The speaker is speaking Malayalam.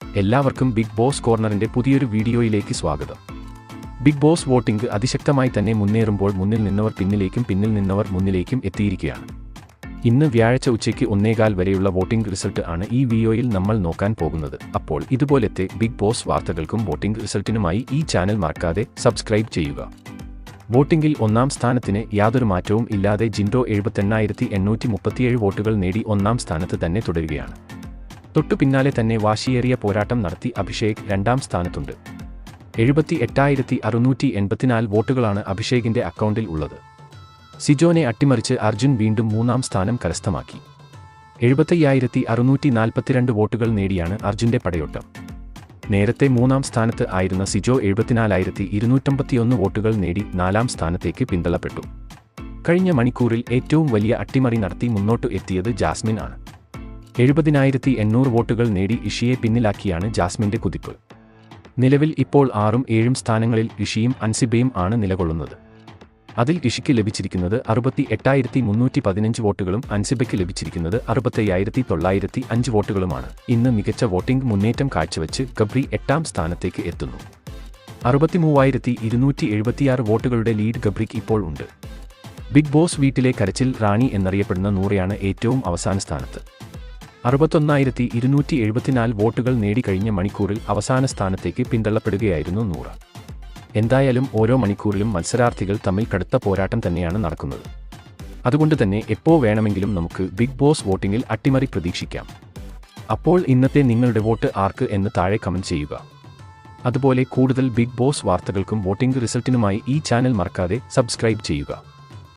എല്ലാവർക്കും ബിഗ് ബോസ് കോർണറിന്റെ പുതിയൊരു വീഡിയോയിലേക്ക് സ്വാഗതം. ബിഗ് ബോസ് വോട്ടിംഗ് അതിശക്തമായി തന്നെ മുന്നേറുമ്പോൾ മുന്നിൽ നിന്നവർ പിന്നിലേക്കും പിന്നിൽ നിന്നവർ മുന്നിലേക്കും എത്തിയിരിക്കുകയാണ്. ഇന്ന് വ്യാഴാഴ്ച ഉച്ചയ്ക്ക് 1:15 വരെയുള്ള വോട്ടിംഗ് റിസൾട്ട് ആണ് ഈ വീഡിയോയിൽ നമ്മൾ നോക്കാൻ പോകുന്നത്. അപ്പോൾ ഇതുപോലത്തെ ബിഗ് ബോസ് വാർത്തകൾക്കും വോട്ടിംഗ് റിസൾട്ടിനുമായി ഈ ചാനൽ മറക്കാതെ സബ്സ്ക്രൈബ് ചെയ്യുക. വോട്ടിംഗിൽ ഒന്നാം സ്ഥാനത്തിന് യാതൊരു മാറ്റവും ഇല്ലാതെ ജിൻഡോ 78,837 വോട്ടുകൾ നേടി ഒന്നാം സ്ഥാനത്ത് തന്നെ തുടരുകയാണ്. തൊട്ടു പിന്നാലെ തന്നെ വാശിയേറിയ പോരാട്ടം നടത്തി അഭിഷേക് രണ്ടാം സ്ഥാനത്തുണ്ട്. 78,684 വോട്ടുകളാണ് അഭിഷേകിന്റെ അക്കൗണ്ടിൽ ഉള്ളത്. സിജോനെ അട്ടിമറിച്ച് അർജുൻ വീണ്ടും മൂന്നാം സ്ഥാനം കരസ്ഥമാക്കി. 75,642 വോട്ടുകൾ നേടിയാണ് അർജുന്റെ പടയോട്ടം. നേരത്തെ മൂന്നാം സ്ഥാനത്ത് ആയിരുന്ന സിജോ 74,251 വോട്ടുകൾ നേടി നാലാം സ്ഥാനത്തേക്ക് പിന്തള്ളപ്പെട്ടു. കഴിഞ്ഞ മണിക്കൂറിൽ ഏറ്റവും വലിയ അട്ടിമറി നടത്തി മുന്നോട്ട് എത്തിയത് ജാസ്മിൻ ആണ്. 70,800 വോട്ടുകൾ നേടി ഇഷിയെ പിന്നിലാക്കിയാണ് ജാസ്മിന്റെ കുതിപ്പ്. നിലവിൽ ഇപ്പോൾ 6ഉം 7ഉം സ്ഥാനങ്ങളിൽ ഇഷിയും അൻസിബയും ആണ് നിലകൊള്ളുന്നത്. അതിൽ ഇഷിക്ക് ലഭിച്ചിരിക്കുന്നത് 68,315 വോട്ടുകളും അൻസിബയ്ക്ക് ലഭിച്ചിരിക്കുന്നത് 65,905 വോട്ടുകളുമാണ്. ഇന്ന് മികച്ച വോട്ടിംഗ് മുന്നേറ്റം കാഴ്ചവെച്ച് ഗബ്രി 8ാം സ്ഥാനത്തേക്ക് എത്തുന്നു. 63,276 വോട്ടുകളുടെ ലീഡ് ഗബ്രിക്ക് ഇപ്പോൾ ഉണ്ട്. ബിഗ് ബോസ് വീട്ടിലെ കരച്ചിൽ റാണി എന്നറിയപ്പെടുന്ന നൂറയാണ് ഏറ്റവും അവസാന സ്ഥാനത്ത്. 61,274 വോട്ടുകൾ നേടിക്കഴിഞ്ഞ മണിക്കൂറിൽ അവസാന സ്ഥാനത്തേക്ക് പിന്തള്ളപ്പെടുകയായിരുന്നു നൂറ. എന്തായാലും ഓരോ മണിക്കൂറിലും മത്സരാർത്ഥികൾ തമ്മിൽ കടുത്ത പോരാട്ടം തന്നെയാണ് നടക്കുന്നത്. അതുകൊണ്ട് തന്നെ എപ്പോൾ വേണമെങ്കിലും നമുക്ക് ബിഗ് ബോസ് വോട്ടിംഗിൽ അട്ടിമറി പ്രതീക്ഷിക്കാം. അപ്പോൾ ഇന്നത്തെ നിങ്ങളുടെ വോട്ട് ആർക്ക് എന്ന് താഴെ കമന്റ് ചെയ്യുക. അതുപോലെ കൂടുതൽ ബിഗ് ബോസ് വാർത്തകൾക്കും വോട്ടിംഗ് റിസൾട്ടിനുമായി ഈ ചാനൽ മറക്കാതെ സബ്സ്ക്രൈബ് ചെയ്യുക.